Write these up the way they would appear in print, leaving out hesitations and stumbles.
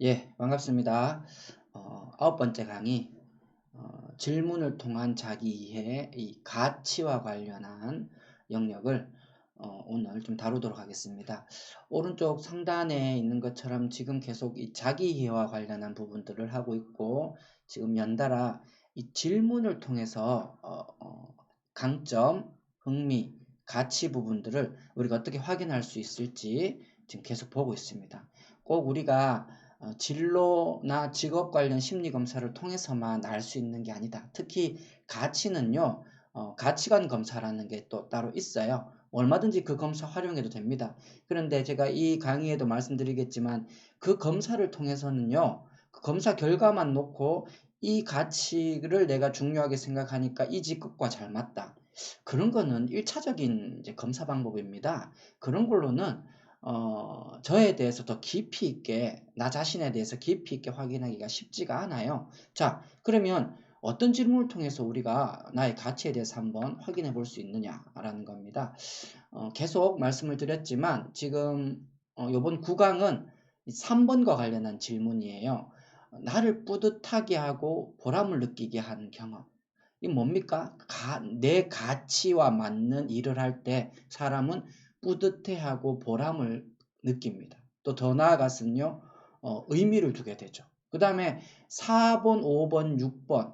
예, 반갑습니다. 아홉 번째 강의, 질문을 통한 자기 이해, 이 가치와 관련한 영역을 오늘 좀 다루도록 하겠습니다. 오른쪽 상단에 있는 것처럼 지금 계속 이 자기 이해와 관련한 부분들을 하고 있고, 지금 연달아 이 질문을 통해서 강점, 흥미, 가치 부분들을 우리가 어떻게 확인할 수 있을지 지금 계속 보고 있습니다. 꼭 우리가 진로나 직업 관련 심리 검사를 통해서만 알 수 있는 게 아니다. 특히 가치는요, 가치관 검사라는 게 또 따로 있어요. 얼마든지 그 검사 활용해도 됩니다. 그런데 제가 이 강의에도 말씀드리겠지만 그 검사를 통해서는요, 그 검사 결과만 놓고 이 가치를 내가 중요하게 생각하니까 이 직업과 잘 맞다. 그런 거는 1차적인 이제 검사 방법입니다. 그런 걸로는 저에 대해서 더 깊이 있게, 나 자신에 대해서 깊이 있게 확인하기가 쉽지가 않아요. 자, 그러면 어떤 질문을 통해서 우리가 나의 가치에 대해서 한번 확인해 볼 수 있느냐라는 겁니다. 계속 말씀을 드렸지만 지금 이번 9강은 3번과 관련한 질문이에요. 나를 뿌듯하게 하고 보람을 느끼게 하는 경험. 이게 뭡니까? 내 가치와 맞는 일을 할 때 사람은 뿌듯해하고 보람을 느낍니다. 또 더 나아가서는요, 의미를 두게 되죠. 그 다음에 4번, 5번, 6번,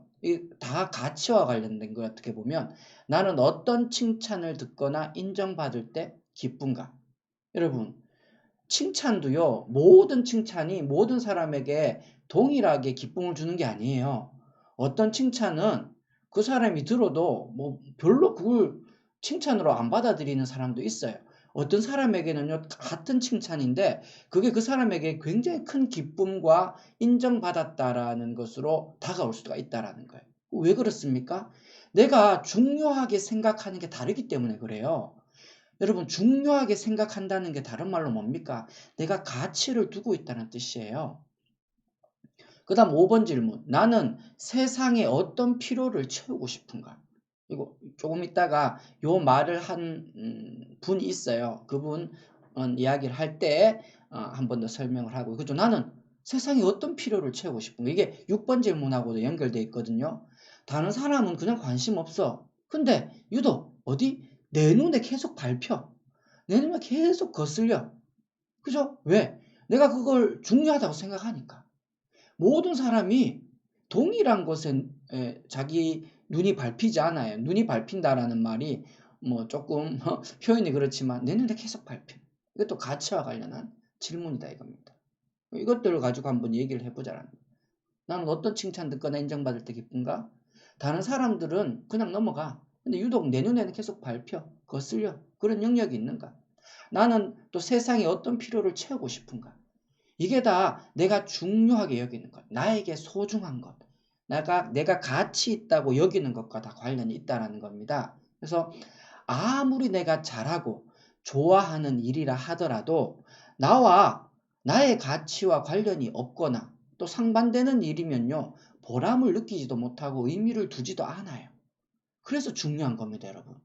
다 가치와 관련된 거 어떻게 보면 나는 어떤 칭찬을 듣거나 인정받을 때 기쁜가? 여러분, 칭찬도요, 모든 칭찬이 모든 사람에게 동일하게 기쁨을 주는 게 아니에요. 어떤 칭찬은 그 사람이 들어도 뭐 별로 그걸 칭찬으로 안 받아들이는 사람도 있어요. 어떤 사람에게는요, 같은 칭찬인데 그게 그 사람에게 굉장히 큰 기쁨과 인정받았다라는 것으로 다가올 수가 있다라는 거예요. 왜 그렇습니까? 내가 중요하게 생각하는 게 다르기 때문에 그래요. 여러분, 중요하게 생각한다는 게 다른 말로 뭡니까? 내가 가치를 두고 있다는 뜻이에요. 그 다음 5번 질문. 나는 세상에 어떤 필요를 채우고 싶은가? 이거 조금 있다가 요 말을 한 분이 있어요. 그분 이야기를 할 때 한 번 더 설명을 하고, 그죠? 나는 세상에 어떤 필요를 채우고 싶은가? 이게 6번 질문하고도 연결되어 있거든요. 다른 사람은 그냥 관심 없어. 근데 유독 어디? 내 눈에 계속 밟혀. 내 눈에 계속 거슬려. 그죠? 왜? 내가 그걸 중요하다고 생각하니까. 모든 사람이 동일한 것에 자기 눈이 밟히지 않아요. 눈이 밟힌다라는 말이 뭐 조금 표현이 그렇지만 내 눈에 계속 밟힌. 이것도 가치와 관련한 질문이다 이겁니다. 이것들을 가지고 한번 얘기를 해보자라는 거예요. 나는 어떤 칭찬 듣거나 인정받을 때 기쁜가? 다른 사람들은 그냥 넘어가. 근데 유독 내 눈에는 계속 밟혀, 거슬려. 그런 영역이 있는가? 나는 또 세상에 어떤 필요를 채우고 싶은가? 이게 다 내가 중요하게 여기는 것, 나에게 소중한 것, 내가 가치 있다고 여기는 것과 다 관련이 있다는 겁니다. 그래서 아무리 내가 잘하고 좋아하는 일이라 하더라도 나와 나의 가치와 관련이 없거나 또 상반되는 일이면요, 보람을 느끼지도 못하고 의미를 두지도 않아요. 그래서 중요한 겁니다, 여러분.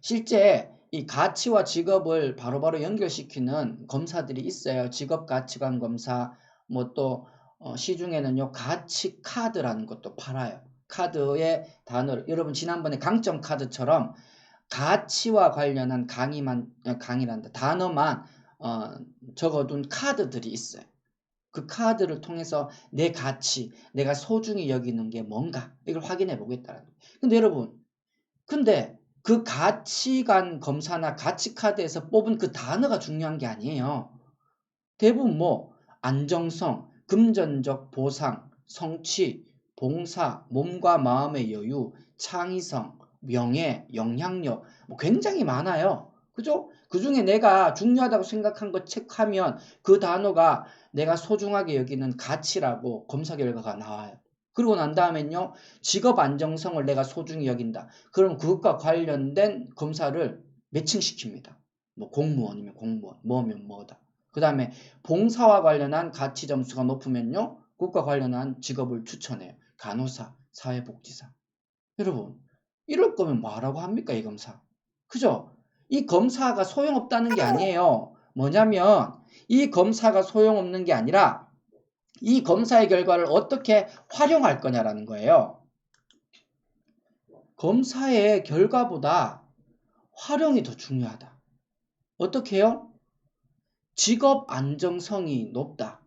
실제 이 가치와 직업을 바로바로 연결시키는 검사들이 있어요. 직업 가치관 검사, 뭐 또 시중에는요, 가치 카드라는 것도 팔아요. 카드의 단어를, 여러분 지난번에 강점 카드처럼 가치와 관련한 강의란다. 단어만 어, 적어둔 카드들이 있어요. 그 카드를 통해서 내 가치, 내가 소중히 여기는 게 뭔가, 이걸 확인해 보겠다는 거예요. 근데 그 가치관 검사나 가치카드에서 뽑은 그 단어가 중요한 게 아니에요. 대부분 뭐 안정성, 금전적 보상, 성취, 봉사, 몸과 마음의 여유, 창의성, 명예, 영향력, 뭐 굉장히 많아요. 그죠? 그 중에 내가 중요하다고 생각한 거 체크하면 그 단어가 내가 소중하게 여기는 가치라고 검사 결과가 나와요. 그러고 난 다음엔요, 직업 안정성을 내가 소중히 여긴다. 그럼 그것과 관련된 검사를 매칭시킵니다. 뭐 공무원이면 공무원, 뭐면 뭐다. 그 다음에 봉사와 관련한 가치 점수가 높으면요, 그것과 관련한 직업을 추천해요. 간호사, 사회복지사. 여러분, 이럴 거면 뭐하라고 합니까, 이 검사? 그죠? 이 검사가 소용없다는 게 아니에요. 뭐냐면 이 검사가 소용없는 게 아니라 이 검사의 결과를 어떻게 활용할 거냐라는 거예요. 검사의 결과보다 활용이 더 중요하다. 어떻게 해요? 직업 안정성이 높다.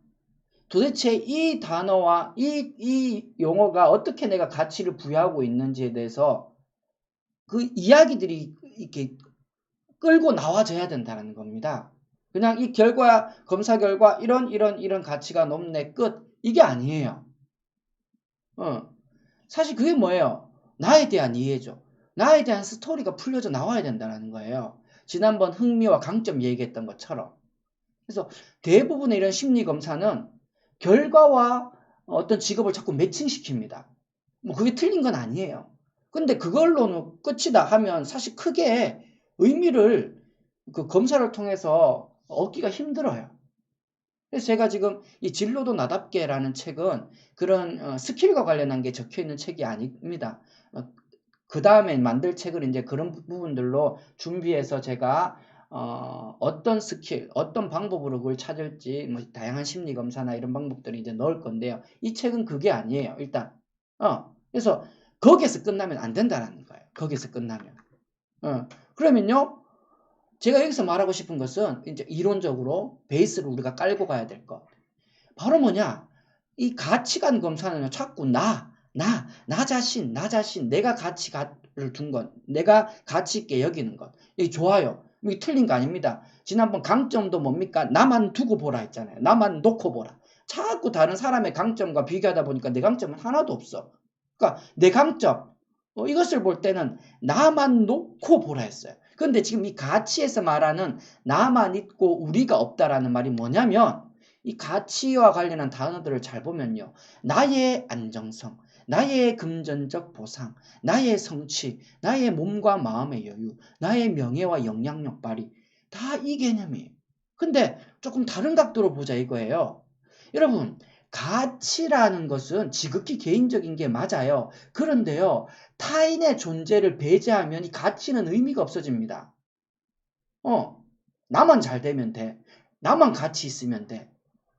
도대체 이 단어와 이 용어가 어떻게 내가 가치를 부여하고 있는지에 대해서 그 이야기들이 이렇게 끌고 나와져야 된다는 겁니다. 그냥 이 결과, 검사 결과 이런 가치가 높네 끝 이게 아니에요. 사실 그게 뭐예요? 나에 대한 이해죠. 나에 대한 스토리가 풀려져 나와야 된다는 거예요. 지난번 흥미와 강점 얘기했던 것처럼. 그래서 대부분의 이런 심리 검사는 결과와 어떤 직업을 자꾸 매칭시킵니다. 뭐 그게 틀린 건 아니에요. 근데 그걸로는 끝이다 하면 사실 크게 의미를 그 검사를 통해서 얻기가 힘들어요. 그래서 제가 지금 이 진로도 나답게라는 책은 그런 스킬과 관련한 게 적혀 있는 책이 아닙니다. 그 다음에 만들 책을 이제 그런 부분들로 준비해서 제가 어떤 스킬, 어떤 방법으로 그걸 찾을지, 뭐 다양한 심리 검사나 이런 방법들을 이제 넣을 건데요. 이 책은 그게 아니에요. 일단, 그래서 거기에서 끝나면 안 된다라는 거예요. 거기에서 끝나면. 그러면요, 제가 여기서 말하고 싶은 것은 이제 이론적으로 베이스를 우리가 깔고 가야 될 것. 바로 뭐냐? 이 가치관 검사는요, 자꾸 나 자신, 내가 가치를 둔 것, 내가 가치 있게 여기는 것. 이게 좋아요. 이게 틀린 거 아닙니다. 지난번 강점도 뭡니까? 나만 두고 보라 했잖아요. 나만 놓고 보라. 자꾸 다른 사람의 강점과 비교하다 보니까 내 강점은 하나도 없어. 그러니까 내 강점, 이것을 볼 때는 나만 놓고 보라 했어요. 그런데 지금 이 가치에서 말하는 나만 있고 우리가 없다라는 말이 뭐냐면 이 가치와 관련한 단어들을 잘 보면요. 나의 안정성, 나의 금전적 보상, 나의 성취, 나의 몸과 마음의 여유, 나의 명예와 영향력 발휘 다 이 개념이에요. 근데 조금 다른 각도로 보자 이거예요. 여러분 가치라는 것은 지극히 개인적인 게 맞아요. 그런데요. 타인의 존재를 배제하면 이 가치는 의미가 없어집니다. 나만 잘 되면 돼. 나만 가치 있으면 돼.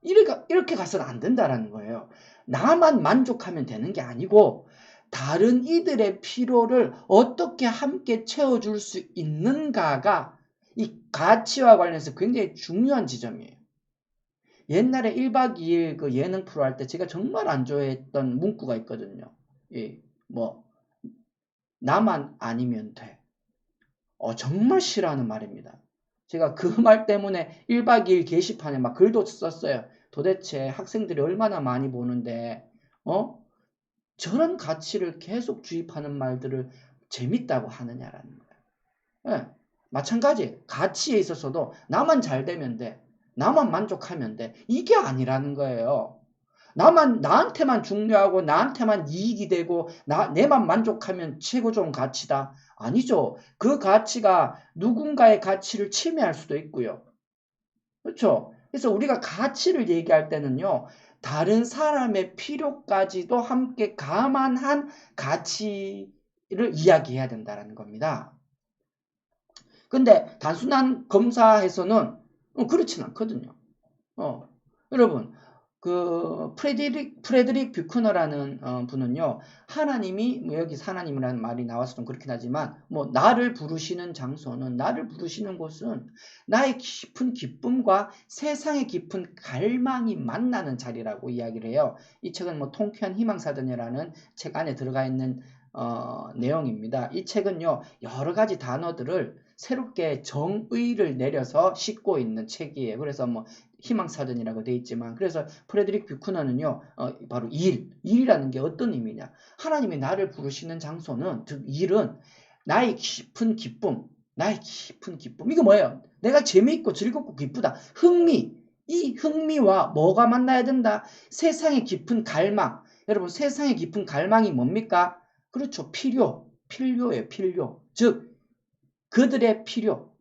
이렇게 가서는 안 된다라는 거예요. 나만 만족하면 되는 게 아니고 다른 이들의 필요를 어떻게 함께 채워줄 수 있는가가 이 가치와 관련해서 굉장히 중요한 지점이에요. 옛날에 1박 2일 그 예능 프로 할 때 제가 정말 안 좋아했던 문구가 있거든요. 나만 아니면 돼. 정말 싫어하는 말입니다. 제가 그 말 때문에 1박 2일 게시판에 막 글도 썼어요. 도대체 학생들이 얼마나 많이 보는데, 저런 가치를 계속 주입하는 말들을 재밌다고 하느냐라는 거예요. 네. 마찬가지, 가치에 있어서도 나만 잘 되면 돼. 나만 만족하면 돼. 이게 아니라는 거예요. 나한테만 중요하고 나한테만 이익이 되고 내만 만족하면 최고 좋은 가치다. 아니죠. 그 가치가 누군가의 가치를 침해할 수도 있고요. 그렇죠? 그래서 우리가 가치를 얘기할 때는요. 다른 사람의 필요까지도 함께 감안한 가치를 이야기해야 된다는 겁니다. 근데 단순한 검사에서는 그렇진 않거든요. 여러분 그 프레드릭 뷰크너라는 분은요. 하나님이 여기 하나님이라는 말이 나와서 좀 그렇긴 하지만 나를 부르시는 장소는 나를 부르시는 곳은 나의 깊은 기쁨과 세상의 깊은 갈망이 만나는 자리라고 이야기를 해요. 이 책은 통쾌한 희망사전이라는 책 안에 들어가 있는 내용입니다. 이 책은요. 여러 가지 단어들을 새롭게 정의를 내려서 싣고 있는 책이에요. 그래서 희망사전이라고 되어 있지만 그래서 프레드릭 뷰크너는요. 바로 일이라는 게 어떤 의미냐. 하나님이 나를 부르시는 장소는 즉 일은 나의 깊은 기쁨 이거 뭐예요? 내가 재미있고 즐겁고 기쁘다. 이 흥미와 뭐가 만나야 된다? 세상의 깊은 갈망. 여러분 세상의 깊은 갈망이 뭡니까? 그렇죠. 필요예요. 필요. 즉 그들의 필요.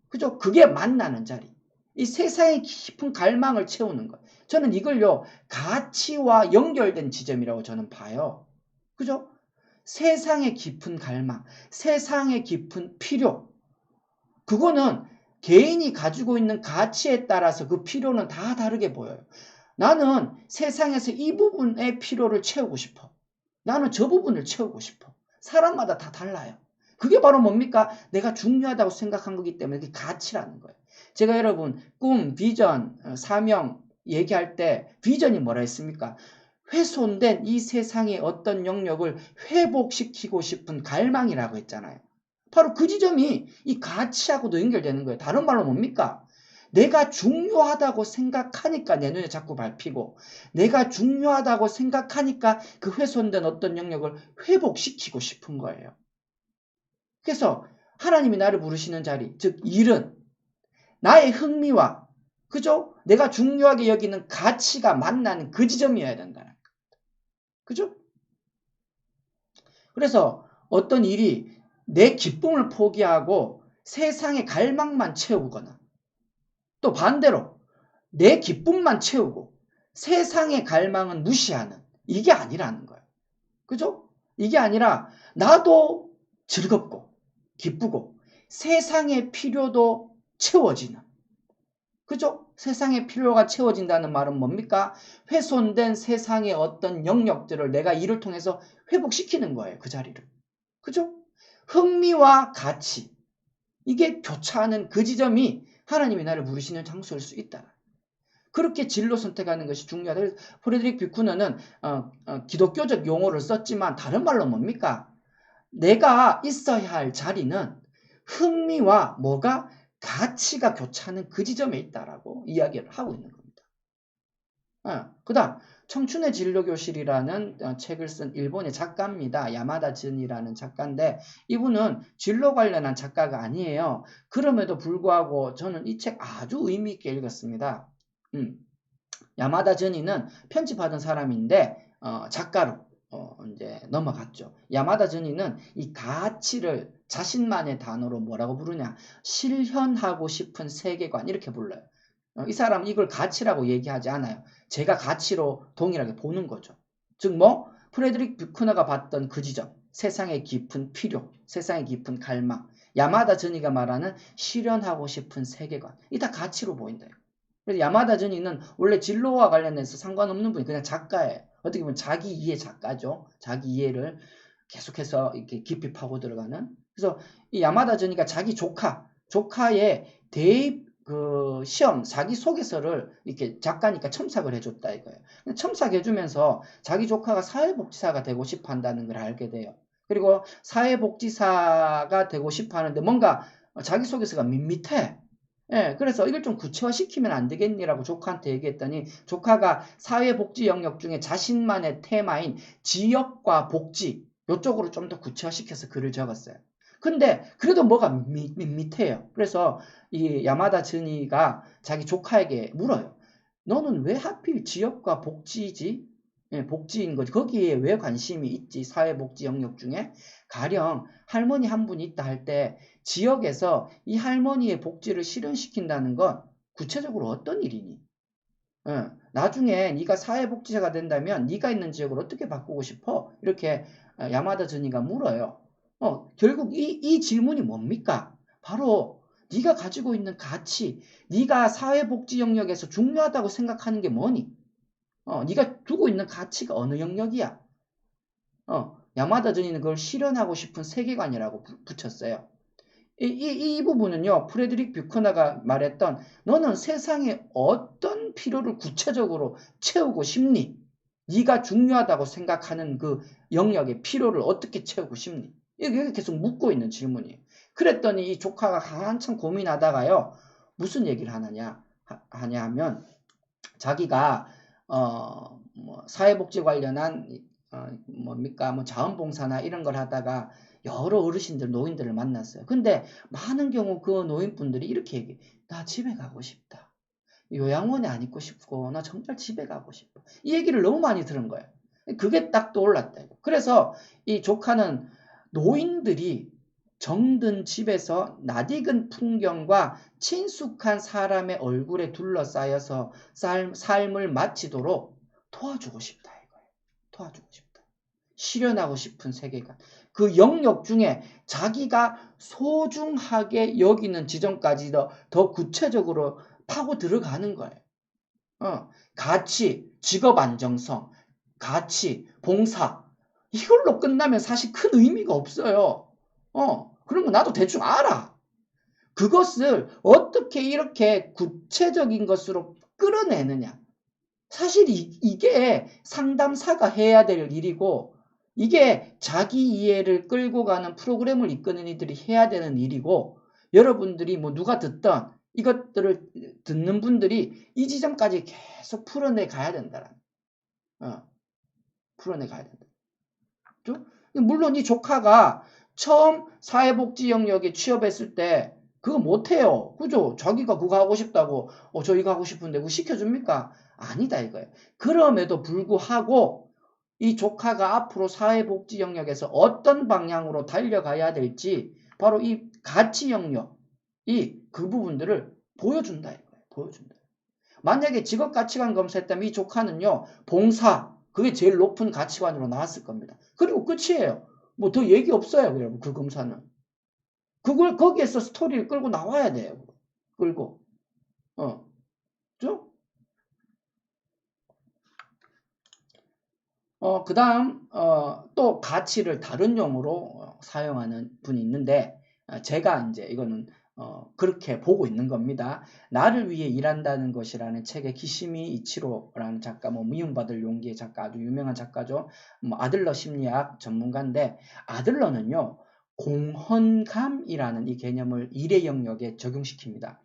그죠? 그게 만나는 자리. 이 세상의 깊은 갈망을 채우는 것. 저는 이걸요, 가치와 연결된 지점이라고 저는 봐요. 그죠? 세상의 깊은 갈망, 세상의 깊은 필요. 그거는 개인이 가지고 있는 가치에 따라서 그 필요는 다 다르게 보여요. 나는 세상에서 이 부분의 필요를 채우고 싶어. 나는 저 부분을 채우고 싶어. 사람마다 다 달라요. 그게 바로 뭡니까? 내가 중요하다고 생각한 거기 때문에 그게 가치라는 거예요. 제가 여러분 꿈, 비전, 사명 얘기할 때 비전이 뭐라 했습니까? 훼손된 이 세상의 어떤 영역을 회복시키고 싶은 갈망이라고 했잖아요. 바로 그 지점이 이 가치하고도 연결되는 거예요. 다른 말로 뭡니까? 내가 중요하다고 생각하니까 내 눈에 자꾸 밟히고, 내가 중요하다고 생각하니까 그 훼손된 어떤 영역을 회복시키고 싶은 거예요. 그래서 하나님이 나를 부르시는 자리, 즉 일은 나의 흥미와 그죠? 내가 중요하게 여기는 가치가 만나는 그 지점이어야 된다는 거예요. 그죠? 그래서 어떤 일이 내 기쁨을 포기하고 세상의 갈망만 채우거나 또 반대로 내 기쁨만 채우고 세상의 갈망은 무시하는 이게 아니라는 거예요. 그죠? 이게 아니라 나도 즐겁고 기쁘고 세상의 필요도 채워지는 그죠? 세상의 필요가 채워진다는 말은 뭡니까? 훼손된 세상의 어떤 영역들을 내가 이를 통해서 회복시키는 거예요. 그 자리를. 그죠? 흥미와 가치 이게 교차하는 그 지점이 하나님이 나를 부르시는 장소일 수 있다. 그렇게 진로 선택하는 것이 중요하다. 프레드릭 뷰크너는 기독교적 용어를 썼지만 다른 말로 뭡니까? 내가 있어야 할 자리는 흥미와 뭐가 가치가 교차하는 그 지점에 있다라고 이야기를 하고 있는 겁니다. 그 다음 청춘의 진로교실이라는 책을 쓴 일본의 작가입니다. 야마다 즈니라는 작가인데 이분은 진로 관련한 작가가 아니에요. 그럼에도 불구하고 저는 이 책 아주 의미 있게 읽었습니다. 야마다 즈니는 편집하던 사람인데 작가로 이제 넘어갔죠. 야마다 즈니는 이 가치를 자신만의 단어로 뭐라고 부르냐? 실현하고 싶은 세계관 이렇게 불러요. 이 사람은 이걸 가치라고 얘기하지 않아요. 제가 가치로 동일하게 보는 거죠. 즉 뭐 프레드릭 뷰크너가 봤던 그 지점, 세상의 깊은 필요, 세상의 깊은 갈망, 야마다 즈니가 말하는 실현하고 싶은 세계관, 이 다 가치로 보인다. 그래서 야마다 즈니는 원래 진로와 관련해서 상관없는 분이 그냥 작가예요. 어떻게 보면 자기 이해 작가죠. 자기 이해를 계속해서 이렇게 깊이 파고 들어가는. 그래서 이 야마다 즈니가 자기 조카의 대입 그 시험 자기소개서를 이렇게 작가니까 첨삭을 해줬다 이거예요. 첨삭해주면서 자기 조카가 사회복지사가 되고 싶어 한다는 걸 알게 돼요. 그리고 사회복지사가 되고 싶어 하는데 뭔가 자기소개서가 밋밋해. 예, 그래서 이걸 좀 구체화시키면 안 되겠니라고 조카한테 얘기했더니 조카가 사회복지 영역 중에 자신만의 테마인 지역과 복지 이쪽으로 좀 더 구체화시켜서 글을 적었어요. 근데 그래도 뭐가 밋밋해요. 그래서 이 야마다 즈니가 자기 조카에게 물어요. 너는 왜 하필 지역과 복지지? 예, 복지인 거지. 거기에 왜 관심이 있지? 사회복지 영역 중에 가령 할머니 한 분이 있다 할 때 지역에서 이 할머니의 복지를 실현시킨다는 건 구체적으로 어떤 일이니? 나중에 네가 사회복지사가 된다면 네가 있는 지역을 어떻게 바꾸고 싶어? 이렇게 야마다 즈니가 물어요. 결국 이 질문이 뭡니까? 바로 네가 가지고 있는 가치, 네가 사회복지 영역에서 중요하다고 생각하는 게 뭐니? 네가 두고 있는 가치가 어느 영역이야? 야마다 즈니는 그걸 실현하고 싶은 세계관이라고 붙였어요. 이 부분은요, 프레드릭 뷰크너가 말했던 너는 세상에 어떤 필요를 구체적으로 채우고 싶니? 네가 중요하다고 생각하는 그 영역의 필요를 어떻게 채우고 싶니? 이게 계속 묻고 있는 질문이에요. 그랬더니 이 조카가 한참 고민하다가요, 무슨 얘기를 하냐 하면 자기가 사회복지 관련한 뭡니까 뭐 자원봉사나 이런 걸 하다가 여러 어르신들 노인들을 만났어요. 근데 많은 경우 그 노인분들이 이렇게 얘기해. 나 집에 가고 싶다. 요양원에 안 있고 싶고 나 정말 집에 가고 싶어. 이 얘기를 너무 많이 들은 거예요. 그게 딱 떠올랐다. 그래서 이 조카는 노인들이 정든 집에서 낯익은 풍경과 친숙한 사람의 얼굴에 둘러싸여서 삶을 마치도록 도와주고 싶다 이거예요. 도와주고 싶다. 실현하고 싶은 세계관. 그 영역 중에 자기가 소중하게 여기는 지점까지 더 구체적으로 파고 들어가는 거예요. 가치, 직업 안정성, 가치, 봉사. 이걸로 끝나면 사실 큰 의미가 없어요. 그런 거 나도 대충 알아. 그것을 어떻게 이렇게 구체적인 것으로 끌어내느냐. 사실 이게 상담사가 해야 될 일이고, 이게 자기 이해를 끌고 가는 프로그램을 이끄는 이들이 해야 되는 일이고, 여러분들이 뭐 누가 듣던 이것들을 듣는 분들이 이 지점까지 계속 풀어내 가야 된다. 풀어내 가야 된다. 물론 이 조카가 처음 사회복지 영역에 취업했을 때 그거 못해요. 그죠? 자기가 그거 하고 싶다고 저 이거 하고 싶은데 그거 시켜줍니까? 아니다 이거예요. 그럼에도 불구하고 이 조카가 앞으로 사회복지 영역에서 어떤 방향으로 달려가야 될지 바로 이 가치 영역, 그 부분들을 보여준다 이거예요. 보여준다. 만약에 직업 가치관 검사했다면 이 조카는요, 봉사, 그게 제일 높은 가치관으로 나왔을 겁니다. 그리고 끝이에요. 뭐 더 얘기 없어요, 여러분. 그 검사는. 그걸 거기에서 스토리를 끌고 나와야 돼요. 끌고. 그죠? 그 다음, 또 가치를 다른 용어로 사용하는 분이 있는데, 제가 이제 이거는, 그렇게 보고 있는 겁니다. 나를 위해 일한다는 것이라는 책의 기시미 이치로라는 작가, 미움받을 용기의 작가, 아주 유명한 작가죠. 아들러 심리학 전문가인데, 아들러는요, 공헌감이라는 이 개념을 일의 영역에 적용시킵니다.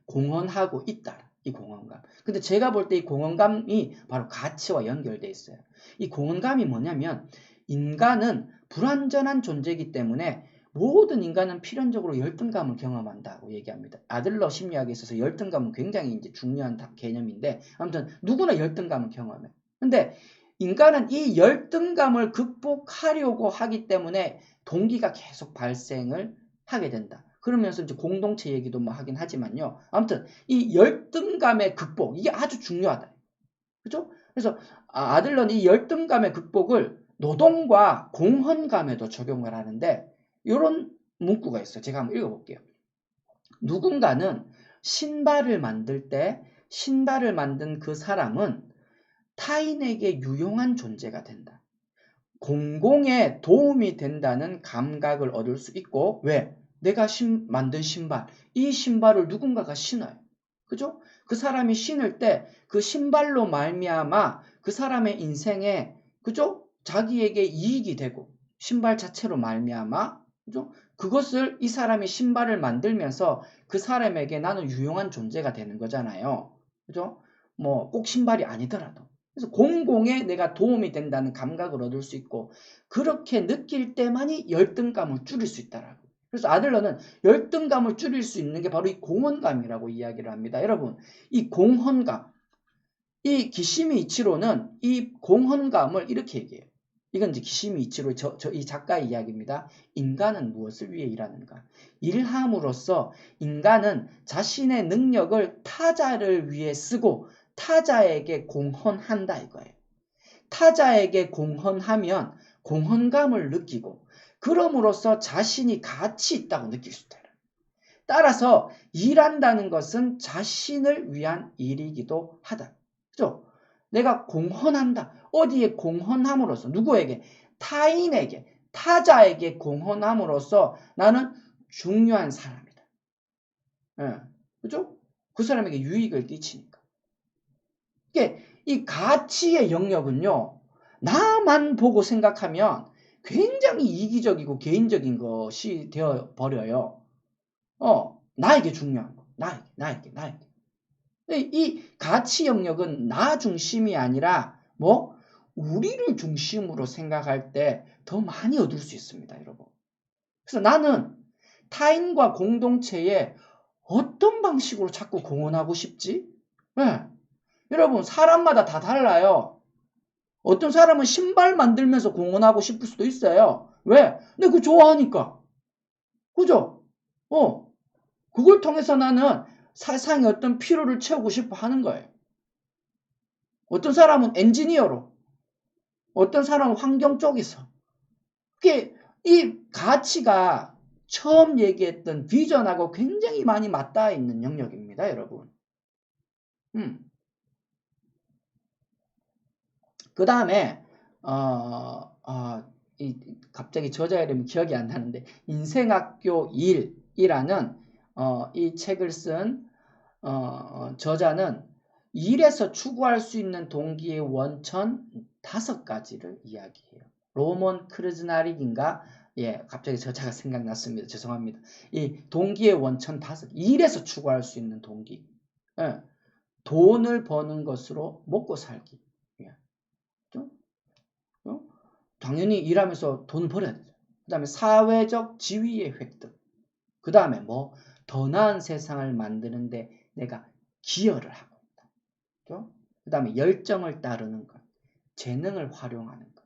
공헌하고 있다. 이 공헌감. 근데 제가 볼 때 이 공헌감이 바로 가치와 연결돼 있어요. 이 공헌감이 뭐냐면 인간은 불완전한 존재이기 때문에 모든 인간은 필연적으로 열등감을 경험한다고 얘기합니다. 아들러 심리학에 있어서 열등감은 굉장히 이제 중요한 개념인데 아무튼 누구나 열등감을 경험해. 근데 인간은 이 열등감을 극복하려고 하기 때문에 동기가 계속 발생을 하게 된다. 그러면서 이제 공동체 얘기도 뭐 하긴 하지만요. 아무튼 이 열등감의 극복 이게 아주 중요하다. 그죠? 그래서 아들러는 이 열등감의 극복을 노동과 공헌감에도 적용을 하는데 이런 문구가 있어요. 제가 한번 읽어볼게요. 누군가는 신발을 만들 때 신발을 만든 그 사람은 타인에게 유용한 존재가 된다. 공공에 도움이 된다는 감각을 얻을 수 있고 왜? 내가 만든 신발, 이 신발을 누군가가 신어요. 그죠? 그 사람이 신을 때 그 신발로 말미암아 그 사람의 인생에 그죠? 자기에게 이익이 되고 신발 자체로 말미암아 그죠? 그것을 이 사람이 신발을 만들면서 그 사람에게 나는 유용한 존재가 되는 거잖아요. 그죠? 뭐 꼭 신발이 아니더라도. 그래서 공공에 내가 도움이 된다는 감각을 얻을 수 있고 그렇게 느낄 때만이 열등감을 줄일 수 있다라고. 그래서 아들러는 열등감을 줄일 수 있는 게 바로 이 공헌감이라고 이야기를 합니다. 여러분, 이 공헌감, 이 기시미 이치로는 이 공헌감을 이렇게 얘기해요. 이건 이제 기시미 이치로 이 작가의 이야기입니다. 인간은 무엇을 위해 일하는가? 일함으로써 인간은 자신의 능력을 타자를 위해 쓰고 타자에게 공헌한다 이거예요. 타자에게 공헌하면 공헌감을 느끼고 그럼으로써 자신이 가치 있다고 느낄 수 있다. 따라서 일한다는 것은 자신을 위한 일이기도 하다. 그죠? 내가 공헌한다. 어디에 공헌함으로써 누구에게? 타인에게, 타자에게 공헌함으로써 나는 중요한 사람이다. 그죠? 그 사람에게 유익을 끼치니까. 이게 이 가치의 영역은요. 나만 보고 생각하면 굉장히 이기적이고 개인적인 것이 되어 버려요. 나에게 중요한 거. 나에게. 이 가치 영역은 나 중심이 아니라 우리를 중심으로 생각할 때 더 많이 얻을 수 있습니다, 여러분. 그래서 나는 타인과 공동체에 어떤 방식으로 자꾸 공헌하고 싶지? 네. 여러분, 사람마다 다 달라요. 어떤 사람은 신발 만들면서 공헌하고 싶을 수도 있어요. 왜? 근데 그거 좋아하니까. 그죠? 그걸 통해서 나는 세상에 어떤 필요를 채우고 싶어 하는 거예요. 어떤 사람은 엔지니어로, 어떤 사람은 환경 쪽에서. 그게 이 가치가 처음 얘기했던 비전하고 굉장히 많이 맞닿아 있는 영역입니다, 여러분. 그 다음에 갑자기 저자 이름이 기억이 안 나는데 인생학교 1이라는 이 책을 쓴 저자는 일에서 추구할 수 있는 동기의 원천 5가지를 이야기해요. 로먼 크르즈나릭인가? 예, 갑자기 저자가 생각났습니다. 죄송합니다. 이 동기의 원천 5, 일에서 추구할 수 있는 동기. 예, 돈을 버는 것으로 먹고 살기. 예, 당연히 일하면서 돈을 벌어야 되죠. 그 다음에 사회적 지위의 획득. 그 다음에 더 나은 세상을 만드는데 내가 기여를 하고 있다. 그 다음에 열정을 따르는 것. 재능을 활용하는 것.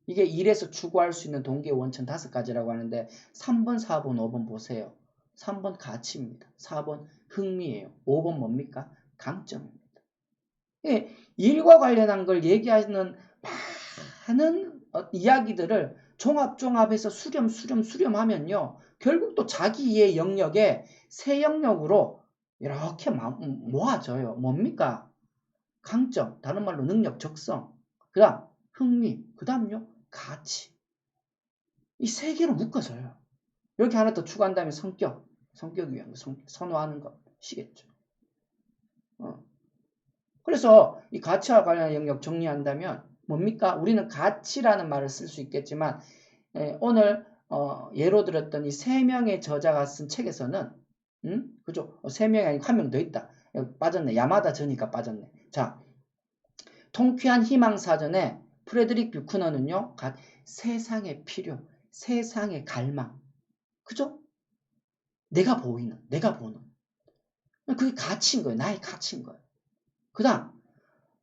이게 일에서 추구할 수 있는 동기의 원천 5가지라고 하는데 3번, 4번, 5번 보세요. 3번 가치입니다. 4번 흥미예요. 5번 뭡니까? 강점입니다. 예, 일과 관련한 걸 얘기하는 많은 이야기들을 종합해서 수렴하면요. 결국 또 자기 이해 영역에 새 영역으로 이렇게 모아져요. 뭡니까? 강점, 다른 말로 능력, 적성, 그 다음 흥미, 그 다음요 가치. 이 3개로 묶어져요. 이렇게 하나 더 추가한 다음에 성격이 위한 거, 선호하는 것이겠죠. 그래서 이 가치와 관련한 영역 정리한다면 뭡니까? 우리는 가치라는 말을 쓸 수 있겠지만 오늘 예로 들었던 이 3명의 저자가 쓴 책에서는 그죠? 3명이 아니고 1명 더 있다. 빠졌네. 야마다 저니까 빠졌네. 자, 통쾌한 희망사전에 프레드릭 뷰크너는요. 세상의 필요, 세상의 갈망. 그죠? 내가 보는. 그게 가치인 거예요. 나의 가치인 거예요. 그 다음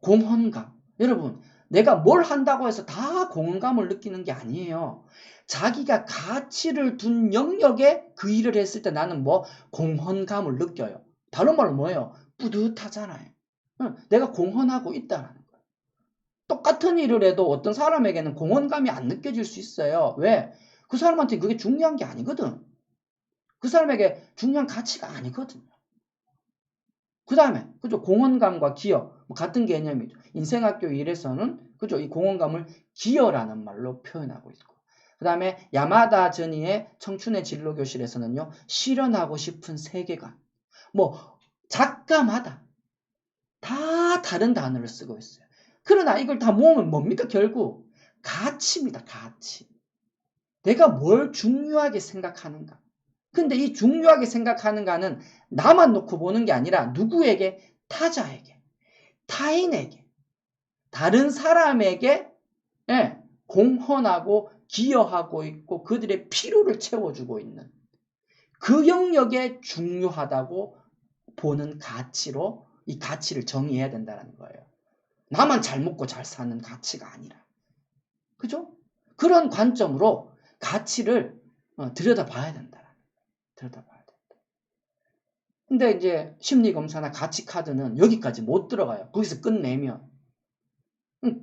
공헌감. 여러분, 내가 뭘 한다고 해서 다 공헌감을 느끼는 게 아니에요. 자기가 가치를 둔 영역에 그 일을 했을 때 나는 공헌감을 느껴요. 다른 말로 뭐예요? 뿌듯하잖아요. 내가 공헌하고 있다는 거예요. 똑같은 일을 해도 어떤 사람에게는 공헌감이 안 느껴질 수 있어요. 왜? 그 사람한테 그게 중요한 게 아니거든. 그 사람에게 중요한 가치가 아니거든요. 그 다음에, 그죠? 공헌감과 기여. 같은 개념이죠. 인생학교 1에서는, 그죠? 이 공헌감을 기여라는 말로 표현하고 있고. 그 다음에, 야마다 저니의 청춘의 진로 교실에서는요, 실현하고 싶은 세계관. 작가마다 다 다른 단어를 쓰고 있어요. 그러나 이걸 다 모으면 뭡니까? 결국, 가치입니다. 가치. 내가 뭘 중요하게 생각하는가. 근데 이 중요하게 생각하는가는 나만 놓고 보는 게 아니라 누구에게? 타자에게, 타인에게, 다른 사람에게 공헌하고 기여하고 있고 그들의 필요를 채워주고 있는 그 영역에 중요하다고 보는 가치로 이 가치를 정의해야 된다는 거예요. 나만 잘 먹고 잘 사는 가치가 아니라. 그죠? 그런 관점으로 가치를 들여다봐야 된다. 들여다봐야 된다. 근데 이제 심리검사나 가치카드는 여기까지 못 들어가요. 거기서 끝내면.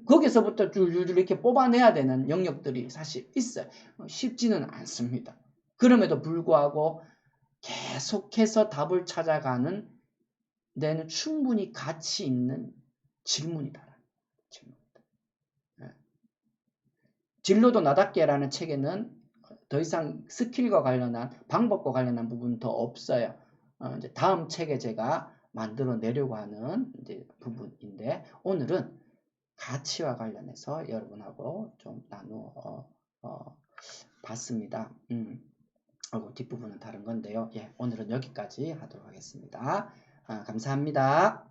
거기서부터 줄줄줄 이렇게 뽑아내야 되는 영역들이 사실 있어요. 쉽지는 않습니다. 그럼에도 불구하고 계속해서 답을 찾아가는 데는 충분히 가치 있는 질문이다. 진로도 나답게라는 책에는 더 이상 스킬과 관련한 방법과 관련한 부분은 더 없어요. 이제 다음 책에 제가 만들어 내려고 하는 이제 부분인데 오늘은 가치와 관련해서 여러분하고 좀 나누어 봤습니다. 뒷부분은 다른 건데요. 예, 오늘은 여기까지 하도록 하겠습니다. 감사합니다.